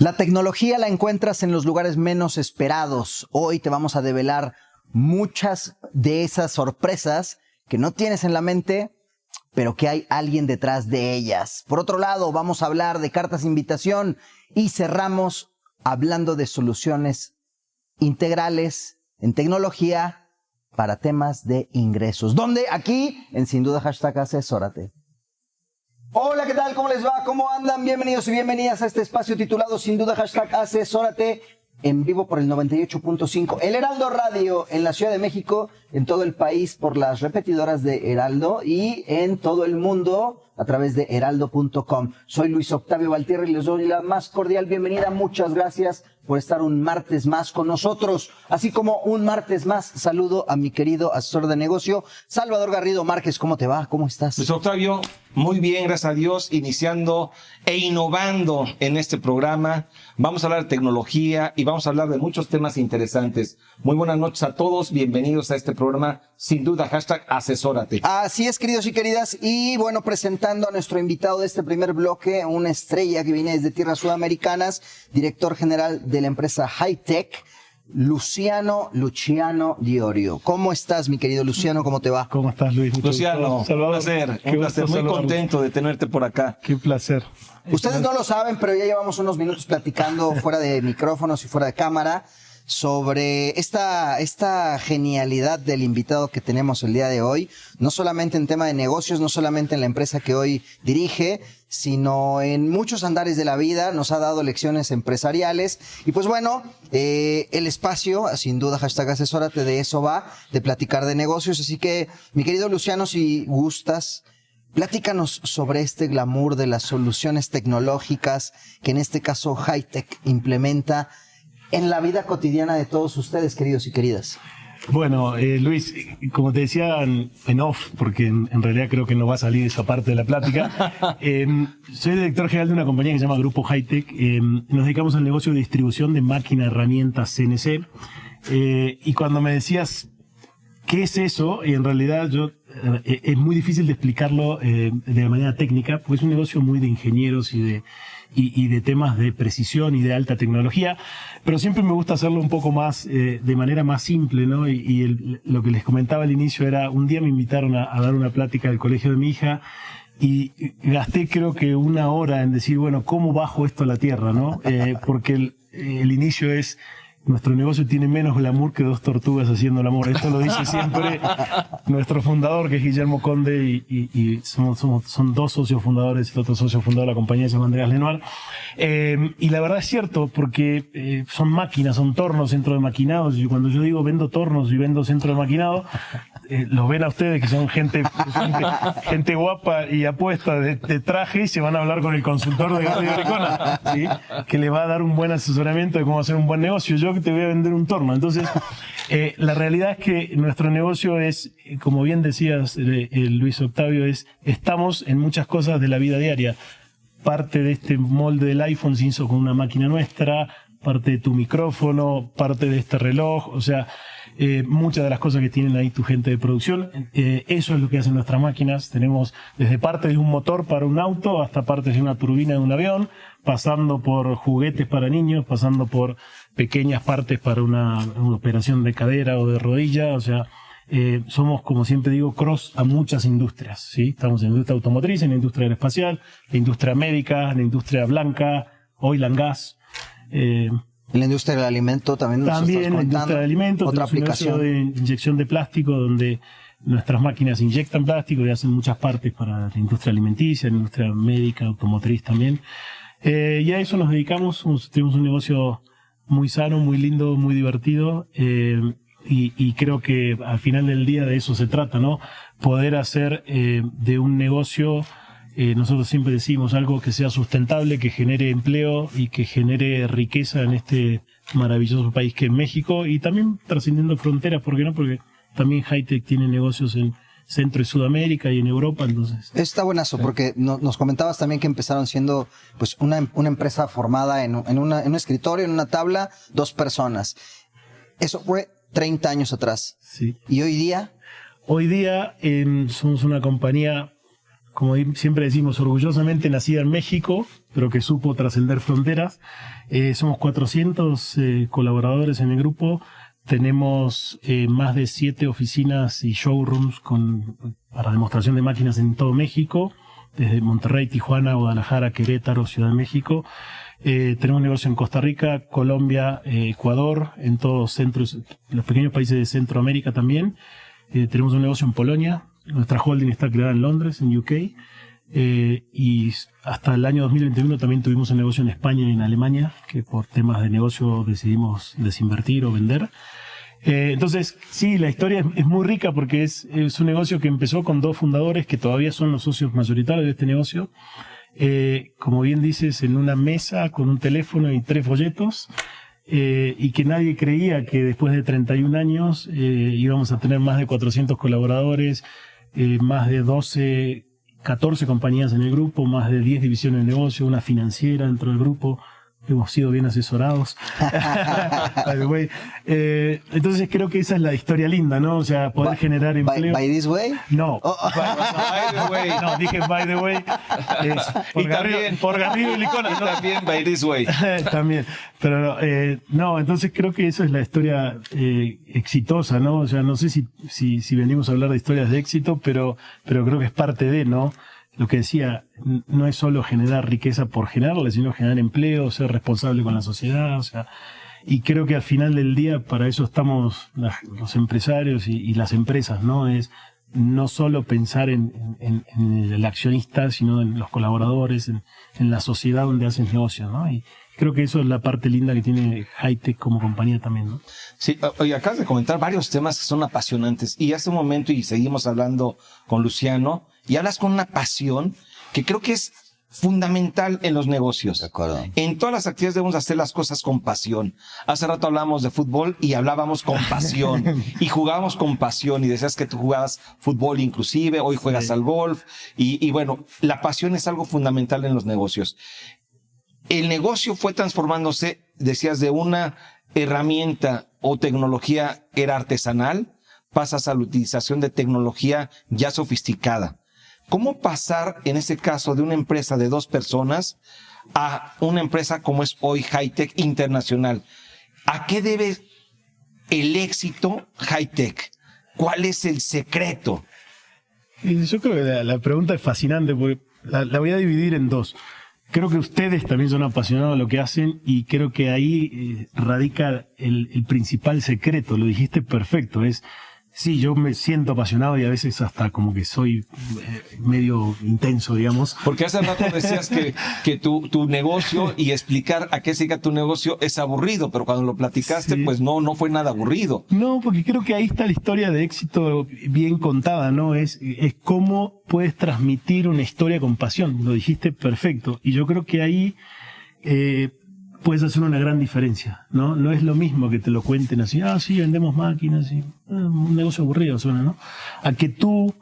La tecnología la encuentras en los lugares menos esperados. Hoy te vamos a develar muchas de esas sorpresas que no tienes en la mente, pero que hay alguien detrás de ellas. Por otro lado, vamos a hablar de cartas de invitación y cerramos hablando de soluciones integrales en tecnología para temas de ingresos. ¿Dónde? Aquí, en Sin Duda #Asesórate. Hola, ¿qué tal? ¿Cómo les va? ¿Cómo andan? Bienvenidos y bienvenidas a este espacio titulado Sin Duda #Asesórate, en vivo por el 98.5. El Heraldo Radio en la Ciudad de México, en todo el país por las repetidoras de Heraldo y en todo el mundo a través de heraldo.com. Soy Luis Octavio Valtierra y les doy la más cordial bienvenida. Muchas gracias por estar un martes más con nosotros. Así como un martes más, saludo a mi querido asesor de negocio, Salvador Garrido Márquez. ¿Cómo te va? ¿Cómo estás? Luis Octavio, muy bien, gracias a Dios, iniciando e innovando en este programa. Vamos a hablar de tecnología y vamos a hablar de muchos temas interesantes. Muy buenas noches a todos, bienvenidos a este programa, Sin Duda #Asesórate. Así es, queridos y queridas, y bueno, presentando a nuestro invitado de este primer bloque, una estrella que viene desde tierras sudamericanas, director general de la empresa Hi-Tech, Luciano Diorio. ¿Cómo estás, mi querido Luciano? ¿Cómo te va? ¿Cómo estás, Luis? Luciano, un placer, muy contento de tenerte por acá. Qué placer. Ustedes no lo saben, pero ya llevamos unos minutos platicando fuera de micrófonos y fuera de cámara sobre esta genialidad del invitado que tenemos el día de hoy, no solamente en tema de negocios, no solamente en la empresa que hoy dirige, sino en muchos andares de la vida. Nos ha dado lecciones empresariales y pues bueno, el espacio, sin duda #Asesórate, de eso va, de platicar de negocios. Así que, mi querido Luciano, si gustas, platícanos sobre este glamour de las soluciones tecnológicas que en este caso Hi-Tech implementa en la vida cotidiana de todos ustedes, queridos y queridas. Bueno, Luis, como te decía en off, porque en realidad creo que no va a salir esa parte de la plática, soy director general de una compañía que se llama Grupo Hi-Tech. Nos dedicamos al negocio de distribución de máquinas, herramientas CNC. Y cuando me decías, ¿qué es eso? En realidad es muy difícil de explicarlo de manera técnica, porque es un negocio muy de ingenieros y de temas de precisión y de alta tecnología, pero siempre me gusta hacerlo un poco más, de manera más simple, ¿no? Lo que les comentaba al inicio era, un día me invitaron a dar una plática al colegio de mi hija y gasté creo que 1 hora en decir, bueno, ¿cómo bajo esto a la tierra, no? Porque el inicio es: nuestro negocio tiene menos glamour que 2 tortugas haciendo el amor. Esto lo dice siempre nuestro fundador, que es Guillermo Conde, y son 2 socios fundadores. El otro socio fundador de la compañía se llama Andreas Lenoir. Y la verdad es cierto, porque son máquinas, son tornos, centro de maquinados. Y cuando yo digo vendo tornos y vendo centro de maquinado, los ven a ustedes, que son gente guapa y apuesta de traje, y se van a hablar con el consultor de Garrido Ricona, ¿sí? Que le va a dar un buen asesoramiento de cómo hacer un buen negocio. Yo que te voy a vender un torno. Entonces, la realidad es que nuestro negocio es, como bien decías, Luis Octavio, estamos en muchas cosas de la vida diaria. Parte de este molde del iPhone se hizo con una máquina nuestra, parte de tu micrófono, parte de este reloj, o sea, muchas de las cosas que tienen ahí tu gente de producción, eso es lo que hacen nuestras máquinas. Tenemos desde parte de un motor para un auto hasta partes de una turbina de un avión, pasando por juguetes para niños, pasando por pequeñas partes para una operación de cadera o de rodilla. O sea, somos, como siempre digo, cross a muchas industrias, ¿sí? Estamos en la industria automotriz, en la industria aeroespacial, la industria médica, en la industria blanca, oil and gas. En la industria del alimento también nos estás en la contando. industria del alimento, Otra aplicación de inyección de plástico, donde nuestras máquinas inyectan plástico y hacen muchas partes para la industria alimenticia, la industria médica, automotriz también. Y a eso nos dedicamos. Tenemos un negocio muy sano, muy lindo, muy divertido, y creo que al final del día de eso se trata, ¿no? Poder hacer de un negocio, nosotros siempre decimos, algo que sea sustentable, que genere empleo y que genere riqueza en este maravilloso país que es México, y también trascendiendo fronteras, ¿por qué no? Porque también Hi-Tech tiene negocios en Centro y Sudamérica y en Europa, entonces. Está buenazo, porque nos comentabas también que empezaron siendo pues una empresa formada en un escritorio, en una tabla, 2 personas. Eso fue 30 años atrás. Sí. ¿Y hoy día? Hoy día somos una compañía como siempre decimos, orgullosamente nacida en México, pero que supo trascender fronteras. Somos 400 colaboradores en el grupo. Tenemos más de 7 oficinas y showrooms para demostración de máquinas en todo México, desde Monterrey, Tijuana, Guadalajara, Querétaro, Ciudad de México. Tenemos negocio en Costa Rica, Colombia, Ecuador, en todos los pequeños países de Centroamérica también. Tenemos un negocio en Polonia. Nuestra holding está creada en Londres, en UK. Y hasta el año 2021 también tuvimos un negocio en España y en Alemania, que por temas de negocio decidimos desinvertir o vender. Entonces, sí, la historia es muy rica porque es un negocio que empezó con 2 fundadores que todavía son los socios mayoritarios de este negocio. Como bien dices, en una mesa con un teléfono y 3 folletos, y que nadie creía que después de 31 años íbamos a tener más de 400 colaboradores, más de 14 compañías en el grupo, más de 10 divisiones de negocio, una financiera dentro del grupo. Hemos sido bien asesorados. By the way. Entonces creo que esa es la historia linda, ¿no? O sea, poder generar empleo. By this way? No. By the way. No, dije by the way. Por Garrido y Licona. Y también by this way. También. Pero no, entonces creo que eso es la historia exitosa, ¿no? O sea, no sé si venimos a hablar de historias de éxito, pero creo que es parte de, ¿no? Lo que decía, no es solo generar riqueza por generarla, sino generar empleo, ser responsable con la sociedad, o sea, y creo que al final del día para eso estamos los empresarios y las empresas, ¿no? Es no solo pensar en el accionista, sino en los colaboradores, en la sociedad donde haces negocio, ¿no? Y creo que eso es la parte linda que tiene Hi-Tech como compañía también, ¿no? Sí, oye, acabas de comentar varios temas que son apasionantes y hace un momento y seguimos hablando con Luciano y hablas con una pasión que creo que es fundamental en los negocios. De acuerdo. En todas las actividades debemos hacer las cosas con pasión. Hace rato hablábamos de fútbol y hablábamos con pasión y jugábamos con pasión y decías que tú jugabas fútbol inclusive, hoy juegas al golf y bueno, la pasión es algo fundamental en los negocios. El negocio fue transformándose, decías, de una herramienta o tecnología que era artesanal, pasas a la utilización de tecnología ya sofisticada. ¿Cómo pasar, en ese caso, de una empresa de 2 personas a una empresa como es hoy Hi-Tech internacional? ¿A qué debe el éxito Hi-Tech? ¿Cuál es el secreto? Yo creo que la pregunta es fascinante porque la voy a dividir en 2. Creo que ustedes también son apasionados de lo que hacen y creo que ahí radica el principal secreto. Lo dijiste perfecto. Sí, yo me siento apasionado y a veces hasta como que soy medio intenso, digamos. Porque hace rato decías que tu negocio y explicar a qué se dedica tu negocio es aburrido, pero cuando lo platicaste, sí, pues no fue nada aburrido. No, porque creo que ahí está la historia de éxito bien contada, ¿no? Es cómo puedes transmitir una historia con pasión. Lo dijiste perfecto. Y yo creo que ahí puedes hacer una gran diferencia, ¿no? No es lo mismo que te lo cuenten así, sí, vendemos máquinas, y, un negocio aburrido suena, ¿no? A que tú,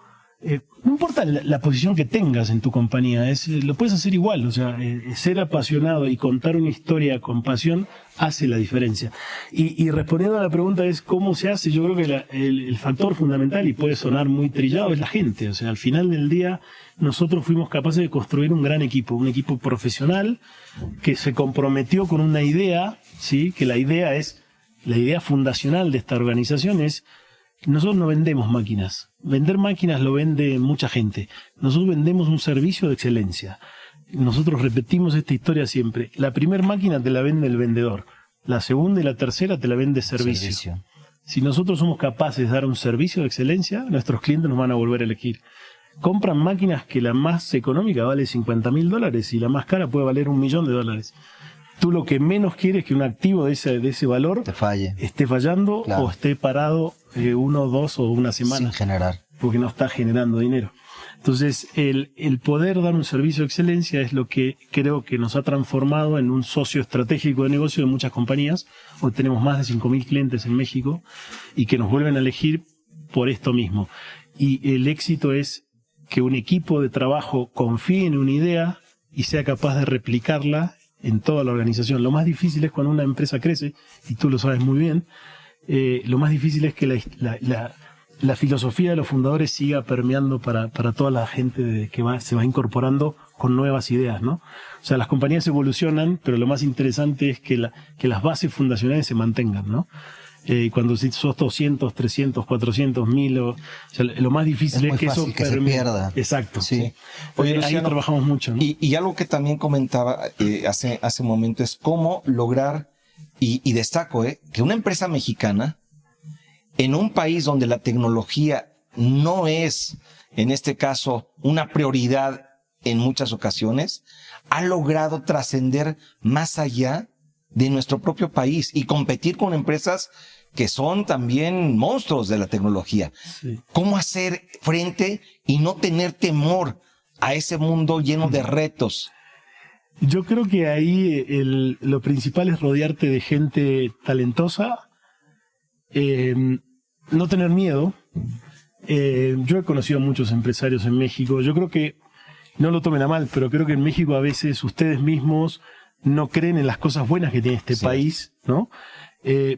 no importa la posición que tengas en tu compañía, lo puedes hacer igual, o sea, ser apasionado y contar una historia con pasión hace la diferencia. Y respondiendo a la pregunta es cómo se hace, yo creo que el factor fundamental, y puede sonar muy trillado, es la gente. O sea, al final del día nosotros fuimos capaces de construir un gran equipo, un equipo profesional que se comprometió con una idea, ¿sí? Que la idea fundacional de esta organización es: nosotros no vendemos máquinas. Vender máquinas lo vende mucha gente. Nosotros vendemos un servicio de excelencia. Nosotros repetimos esta historia siempre. La primera máquina te la vende el vendedor. La segunda y la tercera te la vende servicio. Si nosotros somos capaces de dar un servicio de excelencia, nuestros clientes nos van a volver a elegir. Compran máquinas que la más económica vale $50,000 y la más cara puede valer $1,000,000. Tú lo que menos quieres es que un activo de ese valor esté fallando, claro, o esté parado 1, 2 o una semana. Sin generar. Porque no está generando dinero. Entonces, el poder dar un servicio de excelencia es lo que creo que nos ha transformado en un socio estratégico de negocio de muchas compañías. Hoy tenemos más de 5,000 clientes en México y que nos vuelven a elegir por esto mismo. Y el éxito es que un equipo de trabajo confíe en una idea y sea capaz de replicarla en toda la organización. Lo más difícil es cuando una empresa crece, y tú lo sabes muy bien, lo más difícil es que la filosofía de los fundadores siga permeando para toda la gente se va incorporando con nuevas ideas, ¿no? O sea, las compañías evolucionan, pero lo más interesante es que las bases fundacionales se mantengan, ¿no? Cuando sos 200, 300, 400, 1000, o sea, lo más difícil es que eso se pierda. Exacto. Sí. Oye, Ahí Luciano, trabajamos mucho, ¿no? Y algo que también comentaba hace un momento es cómo lograr, y destaco, que una empresa mexicana, en un país donde la tecnología no es, en este caso, una prioridad en muchas ocasiones, ha logrado trascender más allá de nuestro propio país y competir con empresas que son también monstruos de la tecnología. Sí. ¿Cómo hacer frente y no tener temor a ese mundo lleno de retos? Yo creo que ahí lo principal es rodearte de gente talentosa, no tener miedo. Yo he conocido a muchos empresarios en México. Yo creo que, no lo tomen a mal, pero creo que en México a veces ustedes mismos no creen en las cosas buenas que tiene este país, ¿no?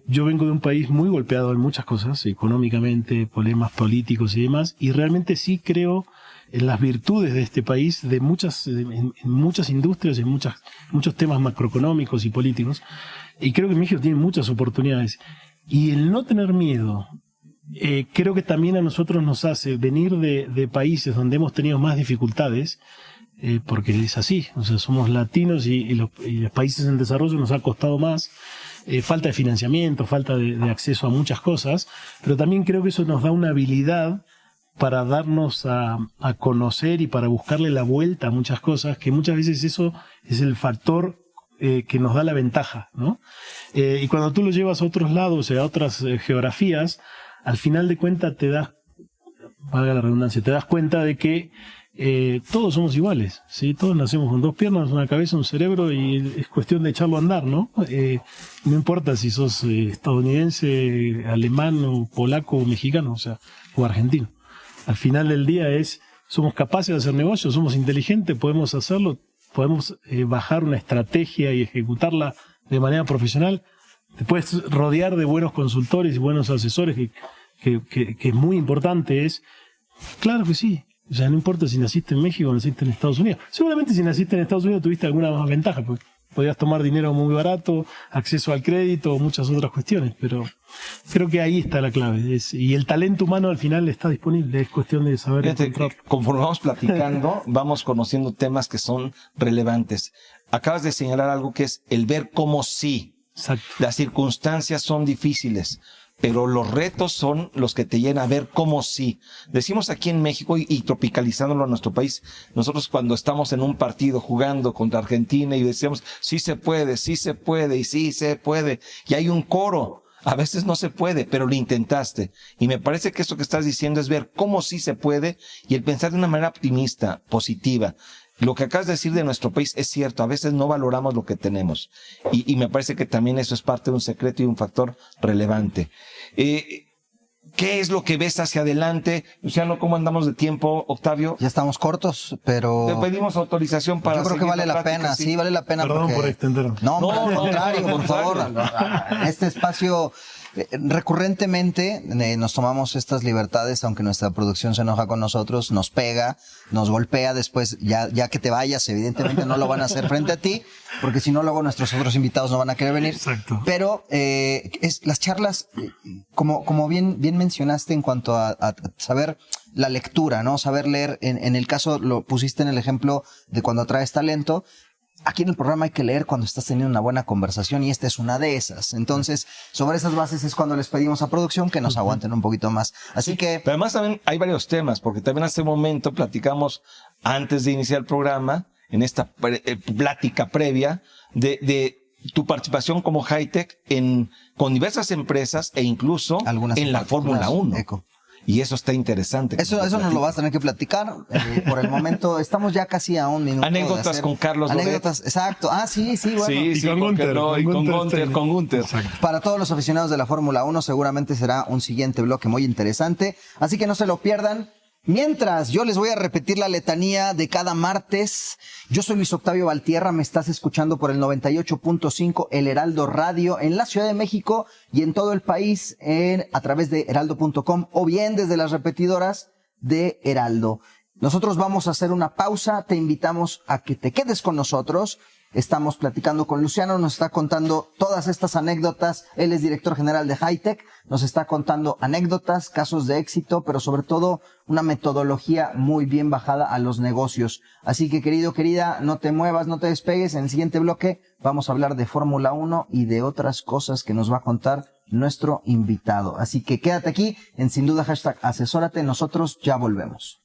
Yo vengo de un país muy golpeado en muchas cosas, económicamente, problemas políticos y demás, y realmente sí creo en las virtudes de este país, en muchas industrias, en muchos temas macroeconómicos y políticos, y creo que México tiene muchas oportunidades. Y el no tener miedo, creo que también a nosotros nos hace venir de países donde hemos tenido más dificultades, porque es así, o sea, somos latinos y los países en desarrollo nos ha costado más, falta de financiamiento, falta de acceso a muchas cosas, pero también creo que eso nos da una habilidad para darnos a conocer y para buscarle la vuelta a muchas cosas, que muchas veces eso es el factor que nos da la ventaja, ¿no? Y cuando tú lo llevas a otros lados, a otras geografías, al final de cuentas valga la redundancia, te das cuenta de que todos somos iguales, ¿sí? Todos nacemos con dos piernas, una cabeza, un cerebro, y es cuestión de echarlo a andar, ¿no? No importa si sos estadounidense, alemán, o polaco, o mexicano, o sea, o argentino. Al final del día somos capaces de hacer negocios, somos inteligentes, podemos hacerlo, podemos bajar una estrategia y ejecutarla de manera profesional. Te puedes rodear de buenos consultores y buenos asesores, que es muy importante. Claro que sí. O sea, no importa si naciste en México o naciste en Estados Unidos. Seguramente si naciste en Estados Unidos tuviste alguna más ventaja, porque podías tomar dinero muy barato, acceso al crédito, muchas otras cuestiones, pero creo que ahí está la clave. Y el talento humano al final está disponible, es cuestión de saber encontrarlo. Conforme vamos platicando, vamos conociendo temas que son relevantes. Acabas de señalar algo que es el ver cómo sí. Exacto. Las circunstancias son difíciles, pero los retos son los que te llenan a ver cómo sí. Decimos aquí en México y tropicalizándolo a nuestro país, nosotros cuando estamos en un partido jugando contra Argentina y decíamos sí se puede y sí se puede, y hay un coro. A veces no se puede, pero lo intentaste. Y me parece que esto que estás diciendo es ver cómo sí se puede y el pensar de una manera optimista, positiva. Lo que acabas de decir de nuestro país es cierto, a veces no valoramos lo que tenemos. Y me parece que también eso es parte de un secreto y un factor relevante. ¿Qué es lo que ves hacia adelante? Luciano, ¿cómo andamos de tiempo, Octavio? Ya estamos cortos, pero Te pedimos autorización para yo creo que seguir vale la pena, sí, vale la pena. Perdón por extendernos. No, al contrario, no, por favor. Este espacio, recurrentemente nos tomamos estas libertades, aunque nuestra producción se enoja con nosotros, nos pega, nos golpea después, ya que te vayas, evidentemente no lo van a hacer frente a ti, porque si no luego nuestros otros invitados no van a querer venir. Exacto. Pero las charlas, como bien mencionaste en cuanto a saber la lectura, ¿no? Saber leer, en el caso, lo pusiste en el ejemplo de cuando atraes talento. Aquí en el programa hay que leer cuando estás teniendo una buena conversación y esta es una de esas. Entonces, sobre esas bases es cuando les pedimos a producción que nos aguanten un poquito más. Así que... Pero además también hay varios temas, porque también hace un momento platicamos, antes de iniciar el programa, en esta plática previa, de tu participación como Hi-Tech con diversas empresas e incluso algunas en la Fórmula 1. Eco. Y eso está interesante. Eso nos lo vas a tener que platicar. Por el momento, estamos ya casi a un minuto. Anécdotas con Carlos anécdotas, exacto. Sí, bueno. Sí, con Gunther. Con Gunther. Para todos los aficionados de la Fórmula 1 seguramente será un siguiente bloque muy interesante. Así que no se lo pierdan. Mientras, yo les voy a repetir la letanía de cada martes. Yo soy Luis Octavio Valtierra, me estás escuchando por el 98.5 El Heraldo Radio en la Ciudad de México y en todo el país a través de heraldo.com o bien desde las repetidoras de Heraldo. Nosotros vamos a hacer una pausa, te invitamos a que te quedes con nosotros. Estamos platicando con Luciano, nos está contando todas estas anécdotas. Él es director general de Hi-Tech, nos está contando anécdotas, casos de éxito, pero sobre todo una metodología muy bien bajada a los negocios. Así que querida, no te muevas, no te despegues. En el siguiente bloque vamos a hablar de Fórmula 1 y de otras cosas que nos va a contar nuestro invitado. Así que quédate aquí en Sin Duda #asesórate. Nosotros ya volvemos.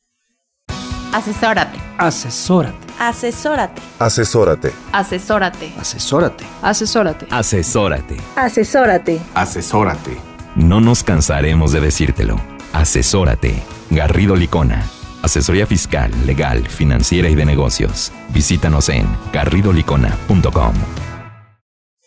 Asesórate. Asesórate. Asesórate. Asesórate. Asesórate. Asesórate. Asesórate. Asesórate. Asesórate. Asesórate. No nos cansaremos de decírtelo. Asesórate. Garrido Licona. Asesoría fiscal, legal, financiera y de negocios. Visítanos en garridolicona.com.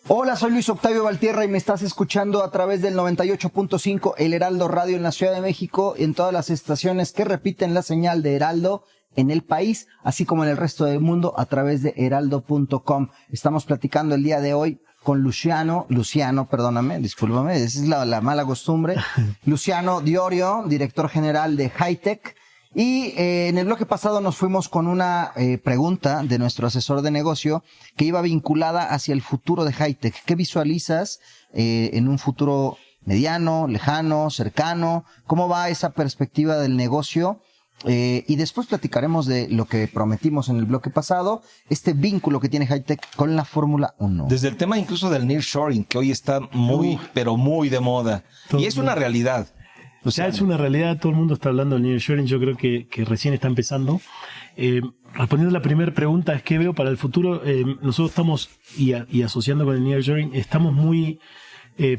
Hola, soy Luis Octavio Valtierra y me estás escuchando a través del 98.5 El Heraldo Radio en la Ciudad de México y en todas las estaciones que repiten la señal de Heraldo en el país, así como en el resto del mundo a través de heraldo.com. Estamos platicando el día de hoy con Luciano, perdóname, discúlpame, esa es la mala costumbre. Luciano Diorio, director general de Hi-Tech. Y en el bloque pasado nos fuimos con una pregunta de nuestro asesor de negocio que iba vinculada hacia el futuro de Hi-Tech. ¿Qué visualizas en un futuro mediano, lejano, cercano? ¿Cómo va esa perspectiva del negocio? Y después platicaremos de lo que prometimos en el bloque pasado, este vínculo que tiene Hi-Tech con la Fórmula 1. Desde el tema incluso del nearshoring, que hoy está pero muy de moda. Y es una realidad. Ya es una realidad, todo el mundo está hablando del nearshoring, yo creo que recién está empezando. Respondiendo a la primera pregunta, es que veo para el futuro, nosotros estamos, y asociando con el nearshoring, estamos muy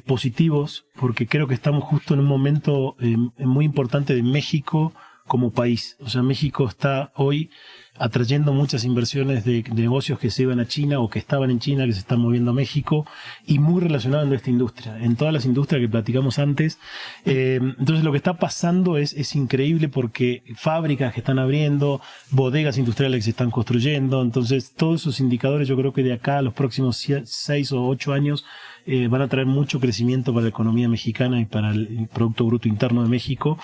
positivos, porque creo que estamos justo en un momento muy importante de México como país. O sea, México está hoy atrayendo muchas inversiones de negocios que se iban a China o que estaban en China, que se están moviendo a México, y muy relacionado en esta industria, en todas las industrias que platicamos antes. Entonces lo que está pasando es increíble, porque fábricas que están abriendo, bodegas industriales que se están construyendo, entonces todos esos indicadores yo creo que de acá a los próximos 6 o 8 años van a traer mucho crecimiento para la economía mexicana y para el Producto Bruto Interno de México.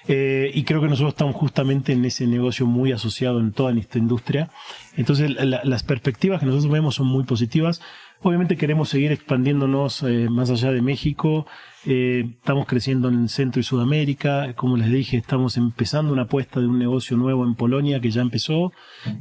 Y creo que nosotros estamos justamente en ese negocio muy asociado en toda esta industria. Entonces las perspectivas que nosotros vemos son muy positivas. Obviamente queremos seguir expandiéndonos más allá de México. Estamos creciendo en Centro y Sudamérica. Como les dije, estamos empezando una apuesta de un negocio nuevo en Polonia que ya empezó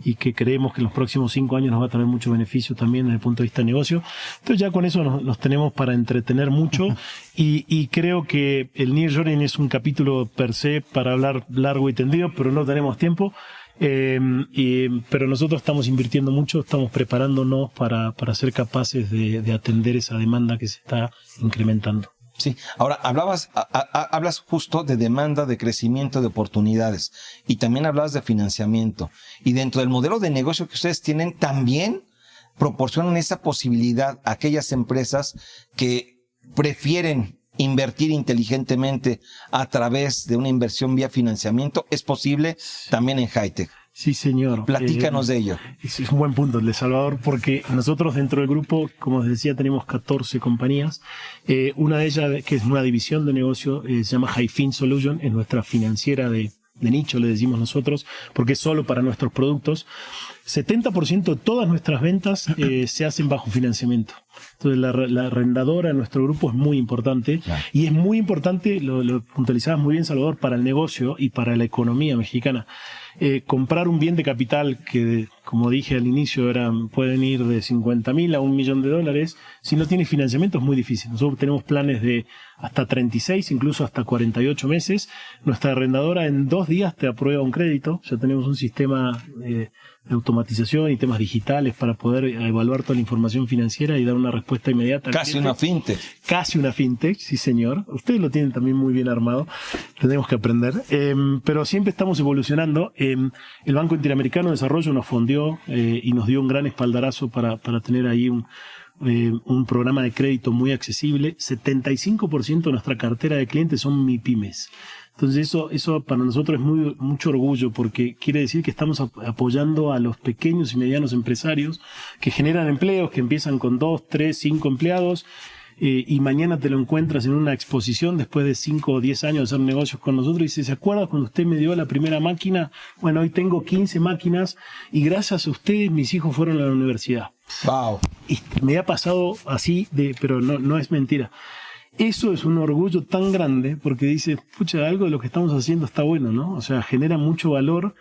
y que creemos que en los próximos 5 años nos va a traer mucho beneficio también desde el punto de vista de negocio. Entonces ya con eso nos tenemos para entretener mucho y creo que el nearshoring es un capítulo per se para hablar largo y tendido, pero no tenemos tiempo. Pero nosotros estamos invirtiendo mucho, estamos preparándonos para ser capaces de atender esa demanda que se está incrementando. Sí, ahora hablas justo de demanda, de crecimiento, de oportunidades, y también hablabas de financiamiento, y dentro del modelo de negocio que ustedes tienen también proporcionan esa posibilidad a aquellas empresas que prefieren invertir inteligentemente a través de una inversión vía financiamiento. ¿Es posible también en Hi-Tech? Sí, señor. Platícanos de ello. Es un buen punto el de Salvador, porque nosotros dentro del grupo, como les decía, tenemos 14 compañías. Una de ellas, que es una división de negocio, se llama Hi-Fin Solution, es nuestra financiera de nicho, le decimos nosotros, porque es solo para nuestros productos. 70% de todas nuestras ventas se hacen bajo financiamiento. Entonces la arrendadora de nuestro grupo es muy importante, claro. Y es muy importante, lo puntualizabas muy bien, Salvador, para el negocio y para la economía mexicana. Comprar un bien de capital que, como dije al inicio, pueden ir de 50,000 a $1,000,000. Si no tienes financiamiento es muy difícil. Nosotros tenemos planes de hasta 36, incluso hasta 48 meses. Nuestra arrendadora en 2 días te aprueba un crédito. Ya tenemos un sistema de automatización y temas digitales para poder evaluar toda la información financiera y dar una respuesta inmediata. Casi una fintech. Casi una fintech, sí señor. Ustedes lo tienen también muy bien armado. Tenemos que aprender. Pero siempre estamos evolucionando. El Banco Interamericano de Desarrollo nos fondeó y nos dio un gran espaldarazo para tener ahí un programa de crédito muy accesible. 75% de nuestra cartera de clientes son MIPYMES. Entonces eso para nosotros es mucho orgullo, porque quiere decir que estamos apoyando a los pequeños y medianos empresarios que generan empleos, que empiezan con 2, 3, 5 empleados, y mañana te lo encuentras en una exposición después de 5 o 10 años de hacer negocios con nosotros y dices, ¿se acuerda cuando usted me dio la primera máquina? Bueno, hoy tengo 15 máquinas y gracias a usted mis hijos fueron a la universidad. Wow. Y me ha pasado así, pero no es mentira. Eso es un orgullo tan grande porque dices, pucha, algo de lo que estamos haciendo está bueno, ¿no? O sea, genera mucho valor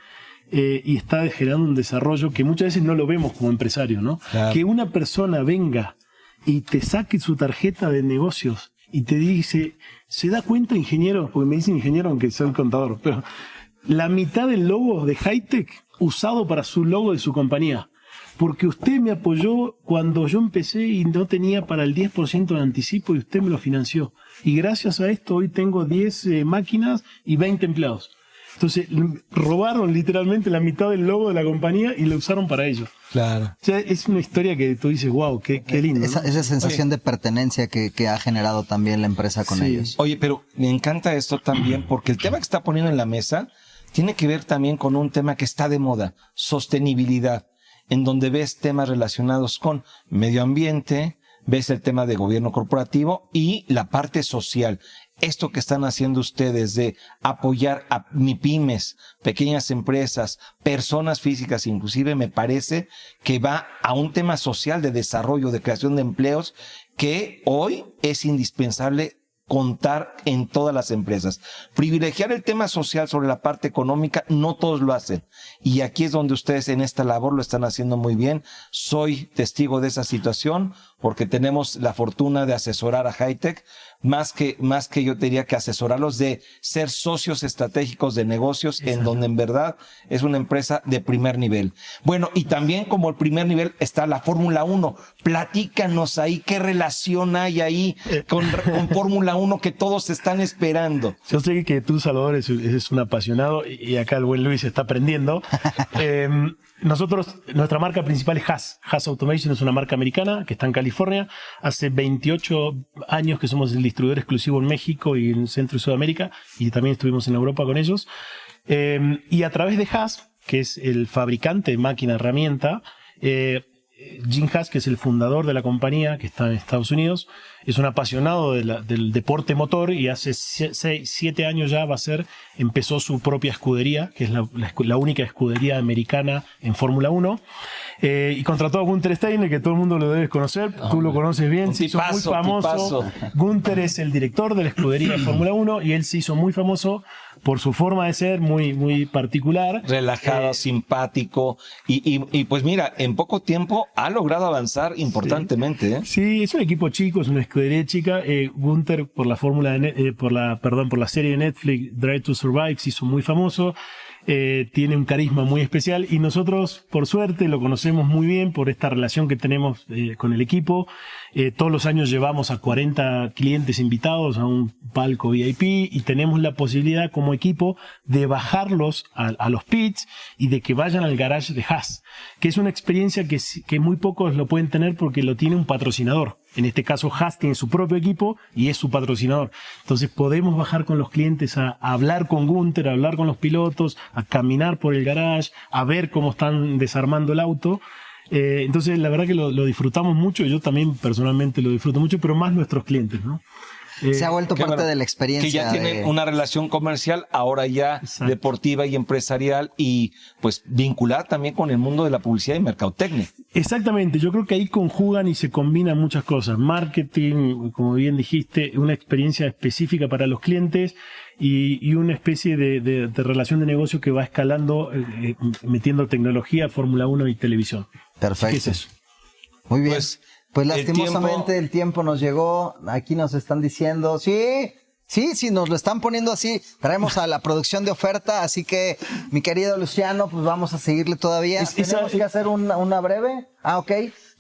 y está generando un desarrollo que muchas veces no lo vemos como empresario, ¿no? Claro. Que una persona venga y te saque su tarjeta de negocios y te dice, ¿se da cuenta, ingeniero? Porque me dicen ingeniero aunque soy contador, pero la mitad del logo de Hi-Tech usado para su logo de su compañía. Porque usted me apoyó cuando yo empecé y no tenía para el 10% de anticipo y usted me lo financió. Y gracias a esto hoy tengo 10 máquinas y 20 empleados. Entonces robaron literalmente la mitad del logo de la compañía y lo usaron para ellos. Claro. O sea, es una historia que tú dices, wow, qué lindo. Esa sensación de pertenencia que ha generado también la empresa con ellos. Oye, pero me encanta esto también porque el tema que está poniendo en la mesa tiene que ver también con un tema que está de moda, sostenibilidad, en donde ves temas relacionados con medio ambiente, ves el tema de gobierno corporativo y la parte social. Esto que están haciendo ustedes de apoyar a MIPYMES, pequeñas empresas, personas físicas inclusive, me parece que va a un tema social de desarrollo, de creación de empleos, que hoy es indispensable contar en todas las empresas. Privilegiar el tema social sobre la parte económica, no todos lo hacen. Y aquí es donde ustedes en esta labor lo están haciendo muy bien. Soy testigo de esa situación porque tenemos la fortuna de asesorar a Hi-Tech, más que yo diría que asesorarlos, de ser socios estratégicos de negocios. Exacto. En donde en verdad es una empresa de primer nivel. Bueno, y también como el primer nivel está la Fórmula 1. Platícanos ahí, ¿qué relación hay ahí con Fórmula 1 que todos están esperando? Yo sé que tú, Salvador, eres un apasionado y acá el buen Luis está aprendiendo. Nosotros, nuestra marca principal es Haas. Haas Automation es una marca americana que está en California. Hace 28 años que somos el distribuidor exclusivo en México y en Centro y Sudamérica, y también estuvimos en Europa con ellos. Y a través de Haas, que es el fabricante de máquina herramienta, Jim Haas, que es el fundador de la compañía, que está en Estados Unidos, es un apasionado del deporte motor y hace 7 años ya empezó su propia escudería, que es la única escudería americana en Fórmula 1, y contrató a Gunther Steiner, que todo el mundo lo debe conocer, tú lo conoces bien, se hizo muy famoso. Gunther es el director de la escudería de Fórmula 1 y él se hizo muy famoso por su forma de ser muy, muy particular. Relajado, simpático y pues mira, en poco tiempo ha logrado avanzar importantemente. Sí, es un equipo chico, es una escudería chica. Gunther por la por la serie de Netflix Drive to Survive se hizo muy famoso. Tiene un carisma muy especial y nosotros, por suerte, lo conocemos muy bien por esta relación que tenemos con el equipo. Todos los años llevamos a 40 clientes invitados a un palco VIP y tenemos la posibilidad como equipo de bajarlos a los pits y de que vayan al garage de Haas, que es una experiencia que muy pocos lo pueden tener porque lo tiene un patrocinador. En este caso, Haas tiene su propio equipo y es su patrocinador. Entonces podemos bajar con los clientes a hablar con Gunther, a hablar con los pilotos, a caminar por el garage, a ver cómo están desarmando el auto. Entonces la verdad que lo disfrutamos mucho. Yo también personalmente lo disfruto mucho, pero más nuestros clientes, ¿no? Se ha vuelto parte de la experiencia. Que ya tienen una relación comercial, ahora ya Exacto. deportiva y empresarial y pues vinculada también con el mundo de la publicidad y mercadotecnia. Exactamente, yo creo que ahí conjugan y se combinan muchas cosas. Marketing, como bien dijiste, una experiencia específica para los clientes y una especie de relación de negocio que va escalando metiendo tecnología, Fórmula 1 y televisión. Perfecto. ¿Qué es eso? Muy bien. Pues lastimosamente el tiempo nos llegó. Aquí nos están diciendo, sí, nos lo están poniendo así. Traemos a la producción de oferta, así que, mi querido Luciano, pues vamos a seguirle todavía. ¿Tenemos que hacer una breve? Ok.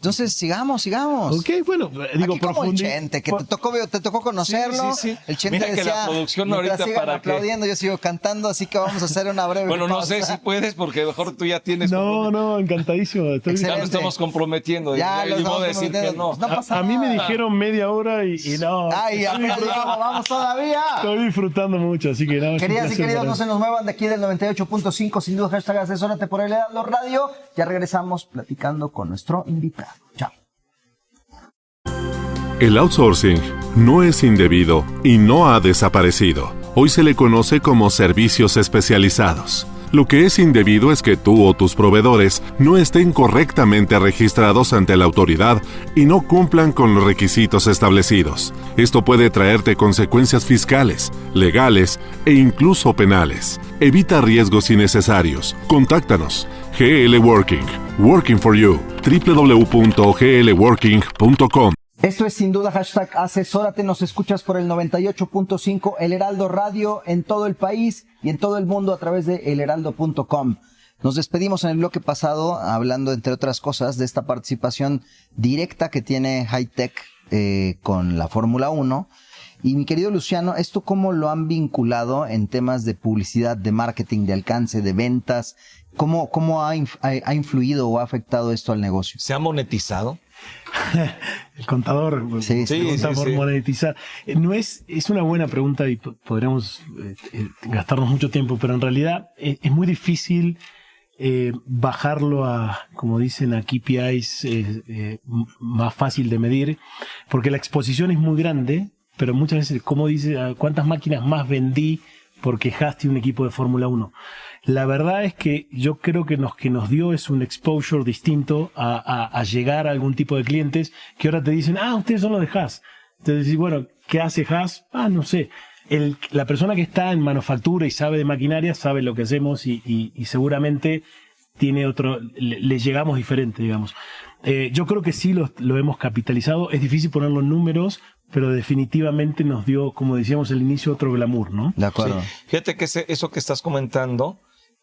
Entonces, sigamos. Ok, bueno, digo, Aquí como el Chente, que te tocó conocerlo. Sí. El Chente Mira que decía, la producción mientras ahorita sigan para que... aplaudiendo, yo sigo cantando, así que vamos a hacer una breve Bueno, no pausa. sé si puedes, porque mejor tú ya tienes... No, encantadísimo. Ya Excelente. lo estamos comprometiendo. Ya lo ni modo de estamos decir que no. comprometiendo. No pasa A mí me nada. dijeron media hora y no. Ay, apenas llegamos, vamos todavía. Estoy disfrutando mucho, así que nada. Queridas y queridos, no se nos muevan de aquí del 98.5, sin duda, hashtag asesórate por el Heraldo Radio. Ya regresamos platicando con nuestro invitado. Chao. El outsourcing no es indebido y no ha desaparecido. Hoy se le conoce como servicios especializados. Lo que es indebido es que tú o tus proveedores no estén correctamente registrados ante la autoridad y no cumplan con los requisitos establecidos. Esto puede traerte consecuencias fiscales, legales e incluso penales. Evita riesgos innecesarios. Contáctanos. GL Working. Working for you. www.glworking.com. Esto es sin duda hashtag asesórate, nos escuchas por el 98.5 El Heraldo Radio en todo el país y en todo el mundo a través de elheraldo.com. Nos despedimos en el bloque pasado hablando, entre otras cosas, de esta participación directa que tiene Hi-Tech con la Fórmula 1. Y mi querido Luciano, ¿esto cómo lo han vinculado en temas de publicidad, de marketing, de alcance, de ventas? ¿Cómo ha influido o ha afectado esto al negocio? ¿Se ha monetizado? El contador pregunta por monetizar. No es una buena pregunta y podríamos gastarnos mucho tiempo, pero en realidad es muy difícil bajarlo a, como dicen, a KPIs más fácil de medir, porque la exposición es muy grande, pero muchas veces, como dice, ¿cuántas máquinas más vendí porque Haas tiene un equipo de Fórmula 1? La verdad es que yo creo que nos dio es un exposure distinto a llegar a algún tipo de clientes que ahora te dicen, ustedes son los de Haas. Entonces, bueno, ¿qué hace Haas? No sé. La persona que está en manufactura y sabe de maquinaria sabe lo que hacemos y seguramente tiene le llegamos diferente, digamos. Yo creo que sí lo hemos capitalizado. Es difícil ponerlo en números, pero definitivamente nos dio, como decíamos al inicio, otro glamour, ¿no? De acuerdo. Sí. Fíjate que eso que estás comentando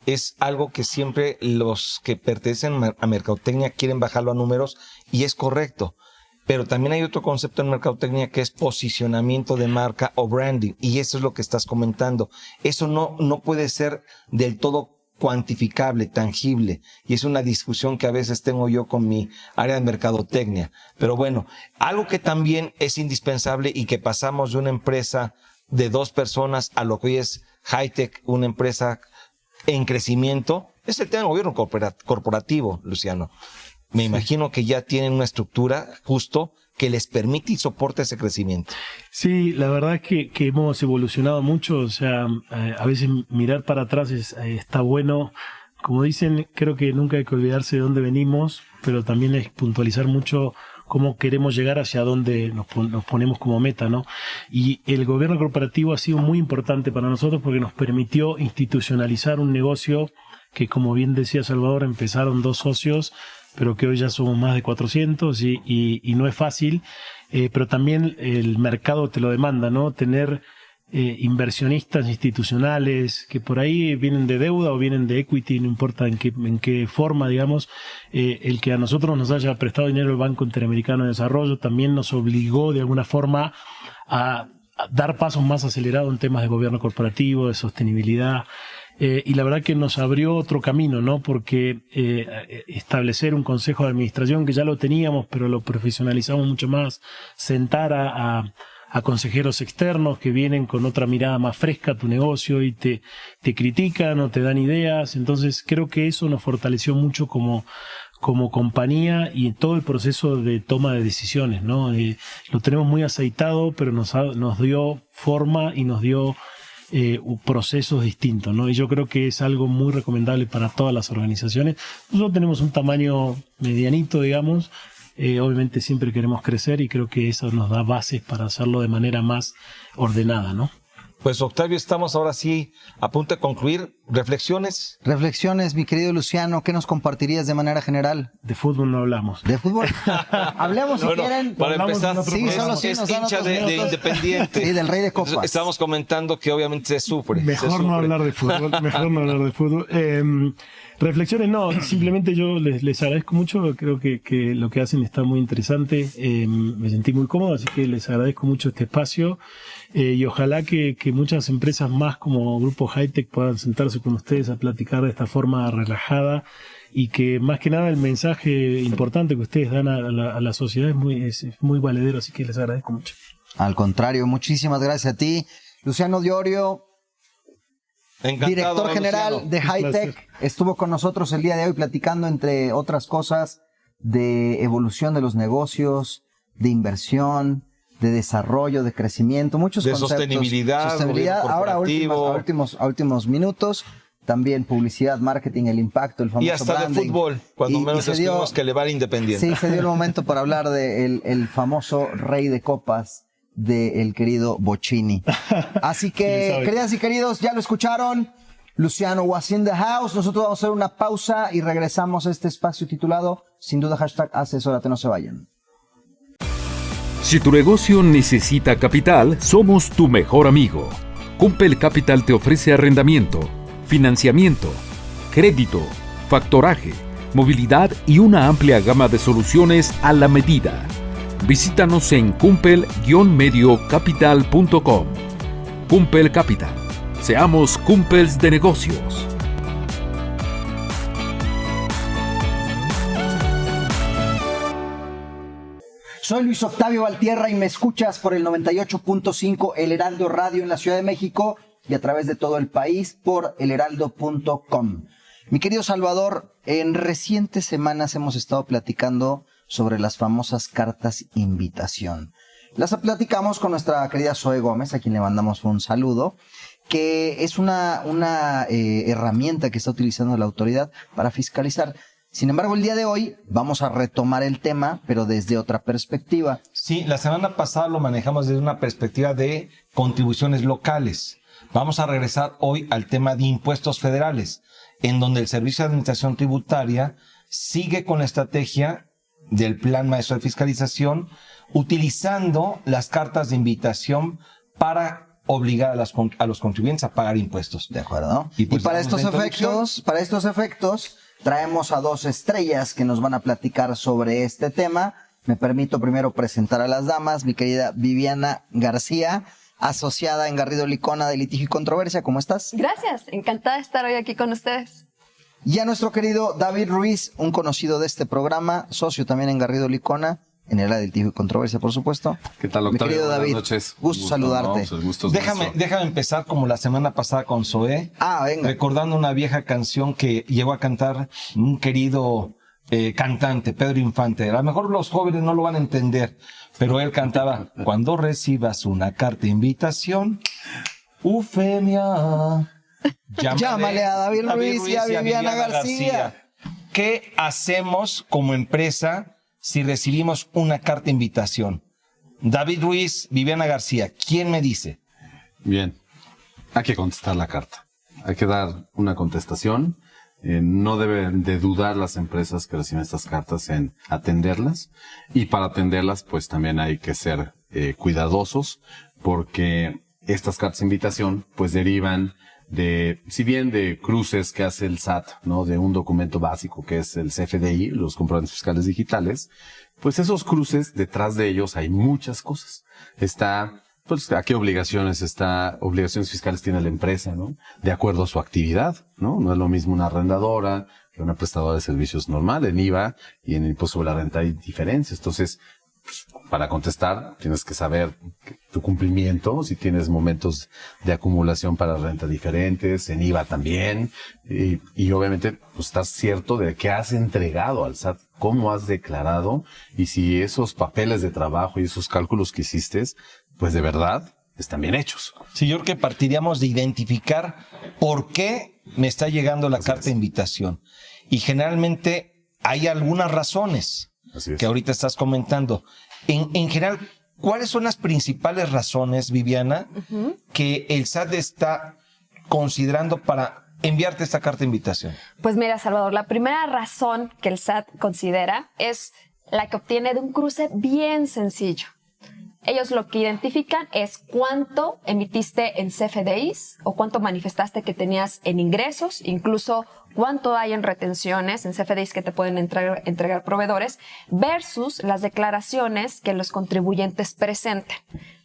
es algo que siempre los que pertenecen a mercadotecnia quieren bajarlo a números y es correcto. Pero también hay otro concepto en mercadotecnia que es posicionamiento de marca o branding, y eso es lo que estás comentando. Eso no puede ser del todo cuantificable, tangible, y es una discusión que a veces tengo yo con mi área de mercadotecnia. Pero bueno, algo que también es indispensable y que pasamos de una empresa de 2 personas a lo que hoy es Hi-Tech, una empresa en crecimiento, es el tema del gobierno corporativo, Luciano. Me imagino que ya tienen una estructura justo que les permite y soporte ese crecimiento. Sí, la verdad es que hemos evolucionado mucho. O sea, a veces mirar para atrás está bueno. Como dicen, creo que nunca hay que olvidarse de dónde venimos, pero también es puntualizar mucho cómo queremos llegar, hacia dónde nos ponemos como meta, ¿no? Y el gobierno corporativo ha sido muy importante para nosotros porque nos permitió institucionalizar un negocio que, como bien decía Salvador, empezaron 2 socios, pero que hoy ya somos más de 400 y no es fácil, pero también el mercado te lo demanda, ¿no? Tener inversionistas institucionales que por ahí vienen de deuda o vienen de equity, no importa en qué forma, digamos, el que a nosotros nos haya prestado dinero el Banco Interamericano de Desarrollo también nos obligó de alguna forma a dar pasos más acelerados en temas de gobierno corporativo, de sostenibilidad. Y la verdad que nos abrió otro camino, ¿no? Porque establecer un consejo de administración que ya lo teníamos, pero lo profesionalizamos mucho más, sentar a consejeros externos que vienen con otra mirada más fresca a tu negocio y te critican o te dan ideas. Entonces creo que eso nos fortaleció mucho como compañía y en todo el proceso de toma de decisiones, ¿no? Lo tenemos muy aceitado, pero nos dio forma y nos dio procesos distintos, ¿no? Y yo creo que es algo muy recomendable para todas las organizaciones. Nosotros tenemos un tamaño medianito, digamos. Obviamente siempre queremos crecer y creo que eso nos da bases para hacerlo de manera más ordenada, ¿no? Pues Octavio, estamos ahora sí a punto de concluir. ¿Reflexiones? Reflexiones, mi querido Luciano, ¿qué nos compartirías de manera general? De fútbol no hablamos. ¿De fútbol? Hablemos si quieren. Para empezar, sí, solo sí, es nos dan hincha otros de minutos. Independiente. Sí, del Rey de Copas. Estamos comentando que obviamente se sufre. Mejor no hablar de fútbol. Reflexiones, no, simplemente yo les agradezco mucho, creo que lo que hacen está muy interesante, me sentí muy cómodo, así que les agradezco mucho este espacio y ojalá que muchas empresas más como Grupo Hightech puedan sentarse con ustedes a platicar de esta forma relajada y que más que nada el mensaje importante que ustedes dan a la sociedad es muy valedero, así que les agradezco mucho. Al contrario, muchísimas gracias a ti. Luciano Diorio, Encantado, director general Luciano. de Hightech, estuvo con nosotros el día de hoy platicando, entre otras cosas, de evolución de los negocios, de inversión, de desarrollo, de crecimiento, muchos De conceptos. sostenibilidad, gobierno ahora corporativo. a últimos minutos, también publicidad, marketing, el impacto, el famoso Y hasta branding. de fútbol, cuando Y menos se dio- descubrimos que le va al Independiente. Sí, se dio el momento para hablar de el famoso rey de copas del querido Bocini. Así Sí, que, sabe. queridas y queridos, ya lo escucharon. Luciano was in the house. Nosotros vamos a hacer una pausa y regresamos a este espacio titulado, sin duda, #asesórate, no se vayan. Si tu negocio necesita capital, somos tu mejor amigo. Cumpel Capital te ofrece arrendamiento, financiamiento, crédito, factoraje, movilidad y una amplia gama de soluciones a la medida. Visítanos en cumpel-mediocapital.com. Cumpel Capital. Seamos cumpels de negocios. Soy Luis Octavio Valtierra y me escuchas por el 98.5 El Heraldo Radio en la Ciudad de México y a través de todo el país por elheraldo.com. Mi querido Salvador, en recientes semanas hemos estado platicando sobre las famosas cartas invitación. Las platicamos con nuestra querida Zoe Gómez, a quien le mandamos un saludo, que es una herramienta que está utilizando la autoridad para fiscalizar. Sin embargo, el día de hoy vamos a retomar el tema, pero desde otra perspectiva. Sí, la semana pasada lo manejamos desde una perspectiva de contribuciones locales. Vamos a regresar hoy al tema de impuestos federales, en donde el Servicio de Administración Tributaria sigue con la estrategia del Plan Maestro de Fiscalización, utilizando las cartas de invitación para obligar a los contribuyentes a pagar impuestos. ¿De acuerdo? Y Y, pues para damos estos la introducción. efectos, traemos a dos estrellas que nos van a platicar sobre este tema. Me permito primero presentar a las damas. Mi querida Viviana García, asociada en Garrido Licona de Litigio y Controversia. ¿Cómo estás? Gracias, encantada de estar hoy aquí con ustedes. Y a nuestro querido David Ruiz, un conocido de este programa, socio también en Garrido Licona, en el área de Litigio y Controversia, por supuesto. ¿Qué tal, Mi Octavio? querido Buenas David, noches. gusto saludarte. No, pues el gusto es nuestro. Déjame empezar como la semana pasada con Zoé, Venga. recordando una vieja canción que llegó a cantar un querido cantante, Pedro Infante. A lo mejor los jóvenes no lo van a entender, pero él cantaba: cuando recibas una carta de invitación, Ufemia, Llámale a David Ruiz y a Viviana García. ¿Qué hacemos como empresa si recibimos una carta de invitación? David Ruiz, Viviana García, ¿quién me dice? Bien, hay que contestar la carta. Hay que dar una contestación. No deben de dudar las empresas que reciben estas cartas en atenderlas. Y para atenderlas, pues también hay que ser cuidadosos, porque estas cartas de invitación, pues derivan de, si bien de cruces que hace el SAT, ¿no? De un documento básico que es el CFDI, los comprobantes fiscales digitales, pues esos cruces, detrás de ellos hay muchas cosas. Está, pues, ¿a qué obligaciones fiscales tiene la empresa, ¿no? De acuerdo a su actividad, ¿no? No es lo mismo una arrendadora que una prestadora de servicios normal. En IVA y en impuesto sobre la renta hay diferencias. Entonces, pues, para contestar, tienes que saber tu cumplimiento, si tienes momentos de acumulación para renta diferentes, en IVA también, y obviamente pues, estar cierto de que has entregado al SAT, cómo has declarado, y si esos papeles de trabajo y esos cálculos que hiciste, pues de verdad están bien hechos. Sí, yo creo que partiríamos de identificar por qué me está llegando la carta de invitación. Y generalmente hay algunas razones Así es. que ahorita estás comentando. En general, ¿cuáles son las principales razones, Viviana, que el SAT está considerando para enviarte esta carta de invitación? Pues mira, Salvador, la primera razón que el SAT considera es la que obtiene de un cruce bien sencillo. Ellos lo que identifican es cuánto emitiste en CFDIs o cuánto manifestaste que tenías en ingresos, incluso cuánto hay en retenciones, en CFDIs que te pueden entregar proveedores, versus las declaraciones que los contribuyentes presenten.